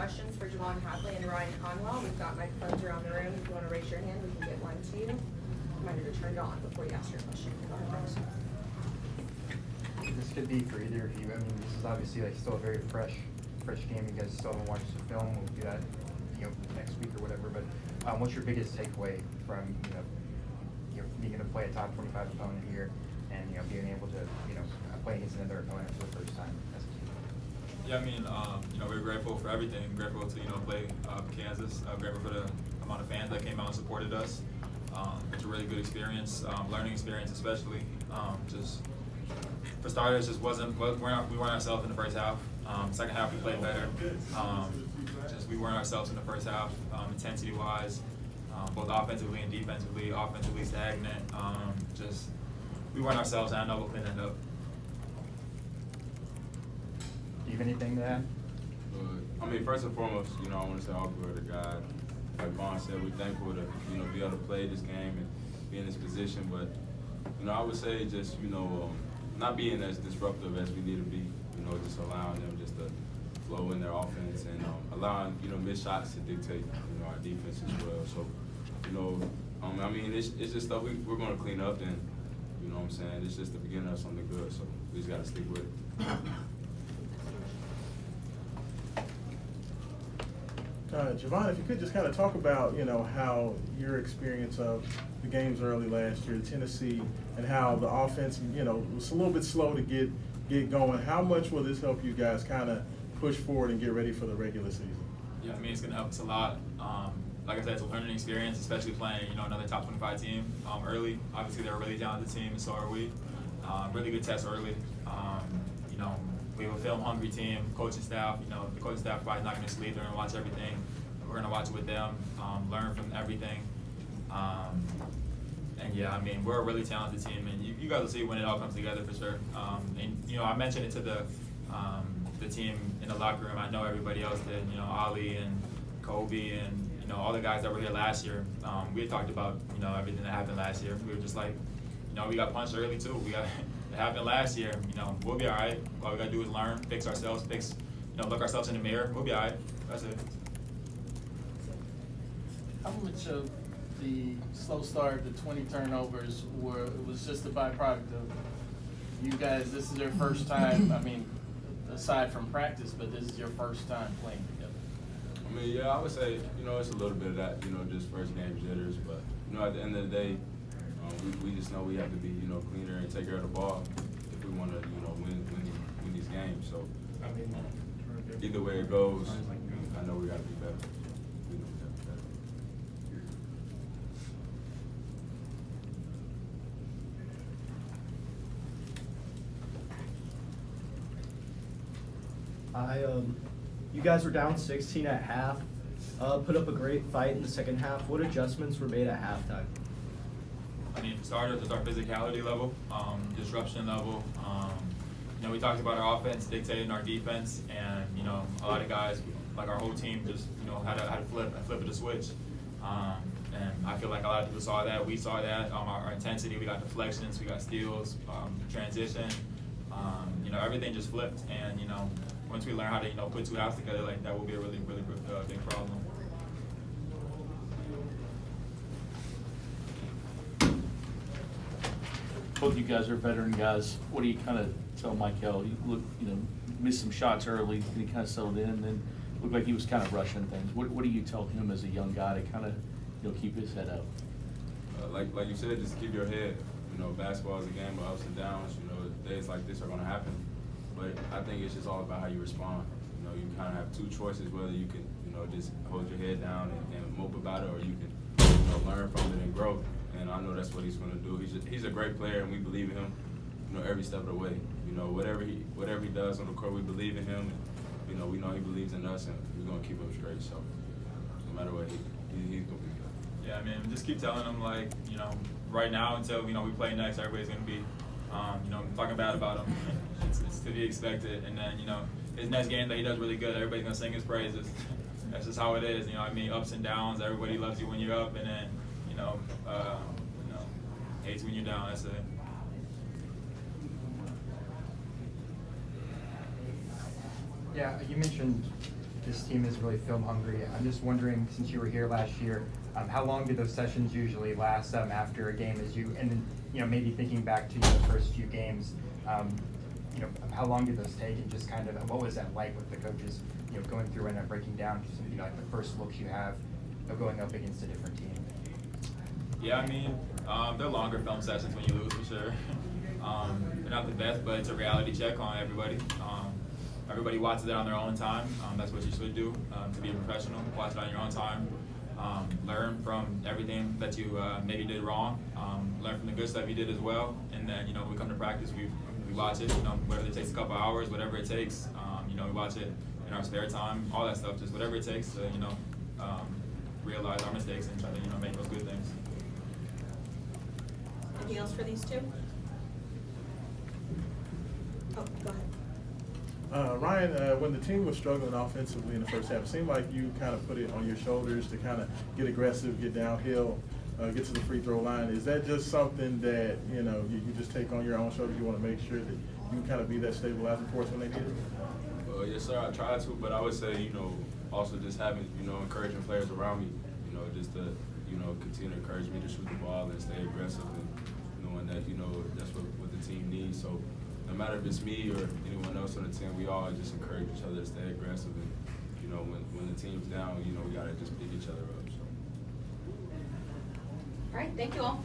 questions for J'Vonne Hadley and Ryan Conwell. We've got microphones around the room. If you want to raise your hand, we can get one to you. Reminder to turn it on before you ask your question. Go ahead, Rose. This could be for either of you. I mean, this is obviously like still a very fresh game. You guys still haven't watched the film. We'll do that, next week or whatever. But what's your biggest takeaway from being able to play a top 25 opponent here and being able to play against another opponent for the first time as a team? Yeah, I mean, we're grateful for everything. Grateful to play Kansas. Grateful for the amount of fans that came out and supported us. It's a really good experience, learning experience especially. Just for starters, we weren't ourselves in the first half. Second half we played better. We weren't ourselves in the first half, intensity-wise, both offensively and defensively. Offensively stagnant. We weren't ourselves, and I know we'll clean that up. Do you have anything to add? I mean, first and foremost, I want to say all glory to God. Like Vaughn said, we're thankful to, be able to play this game and be in this position. But, I would say just, not being as disruptive as we need to be. Just allowing them just to flow in their offense and allowing, missed shots to dictate, our defense as well. So, I mean, it's just stuff we're going to clean up, and, what I'm saying, it's just the beginning of something good. So we just got to stick with it. J'Vonne, if you could just kind of talk about, how your experience of the games early last year, Tennessee, and how the offense, was a little bit slow to get going. How much will this help you guys kind of push forward and get ready for the regular season? Yeah, I mean, it's going to help us a lot. Like I said, it's a learning experience, especially playing, another top 25 team early. Obviously, they're a really talented team, and so are we. Really good test early. We have a film-hungry team, coaching staff. The coaching staff probably not going to sleep. They're going to watch everything. We're going to watch it with them, learn from everything. And yeah, I mean, we're a really talented team, and you guys will see when it all comes together for sure. And I mentioned it to the team in the locker room. I know everybody else did. Ali and Kobe and all the guys that were here last year. We had talked about everything that happened last year. We were just like, we got punched early too. It happened last year. We'll be all right. All we gotta do is learn, fix ourselves, look ourselves in the mirror. We'll be all right. That's it. How much of the slow start, the 20 turnovers, was just a byproduct of you guys? This is your first time. I mean, aside from practice, but this is your first time playing together. I mean, yeah, I would say, it's a little bit of that, just first game jitters. But, at the end of the day, we just know we have to be, cleaner and take care of the ball if we want to, win these games. So, either way it goes, I know we got to be better. We know we got to be better. You guys were down 16 at half, put up a great fight in the second half. What adjustments were made at halftime? I mean, for starters, it's our physicality level, disruption level. We talked about our offense dictating our defense, and a lot of guys, like our whole team, just had to flip of the switch. And I feel like a lot of people saw that. We saw that. Our intensity, we got deflections, we got steals, transition. Everything just flipped, and once we learn how to put two halves together like that, will be a really big problem. Both of you guys are veteran guys. What do you kind of tell Michael? You missed some shots early, and he kind of settled in, and then looked like he was kind of rushing things. What do you tell him as a young guy to kind of keep his head up? Like you said, just keep your head. Basketball is a game of ups and downs. Days like this are going to happen, but I think it's just all about how you respond. You kind of have two choices: whether you can, just hold your head down and mope about it, or you can, learn from it and grow. And I know that's what he's going to do. He's a great player, and we believe in him, every step of the way. Whatever he does on the court, we believe in him, and we know he believes in us, and we're going to keep him straight. So no matter what, he's going to be good. Yeah, I mean, just keep telling him, like, right now until we play next, everybody's going to be talking bad about him. It's to be expected. And then his next game that he does really good, everybody's going to sing his praises. That's just how it is. Ups and downs. Everybody loves you when you're up, and then hates when you're down. That's it. Yeah, you mentioned this team is really film hungry. I'm just wondering, since you were here last year, how long do those sessions usually last after a game? And then maybe thinking back to your first few games, how long did those take, and just kind of what was that like with the coaches, going through and breaking down like the first looks you have going up against a different team? Yeah, I mean, they're longer film sessions when you lose for sure. They're not the best, but it's a reality check on everybody. Everybody watches it on their own time. That's what you should do to be a professional. Watch it on your own time. Learn from everything that you maybe did wrong. Learn from the good stuff you did as well. And then, when we come to practice, we watch it. Whether it takes a couple hours, whatever it takes. We watch it in our spare time. All that stuff, just whatever it takes to, realize our mistakes and try to, make those good things. Anything else for these two? Oh, go ahead. Ryan, when the team was struggling offensively in the first half, it seemed like you kind of put it on your shoulders to kind of get aggressive, get downhill, get to the free throw line. Is that just something that you just take on your own shoulders? You want to make sure that you can kind of be that stabilizing force when they need it? Well, yes, sir. I try to, but I would say also just having encouraging players around me, just to continue to encourage me to shoot the ball and stay aggressive, and knowing that that's what the team needs. So no matter if it's me or anyone else on the team, we all just encourage each other to stay aggressive. And when the team's down, we gotta just pick each other up. So. All right, thank you all.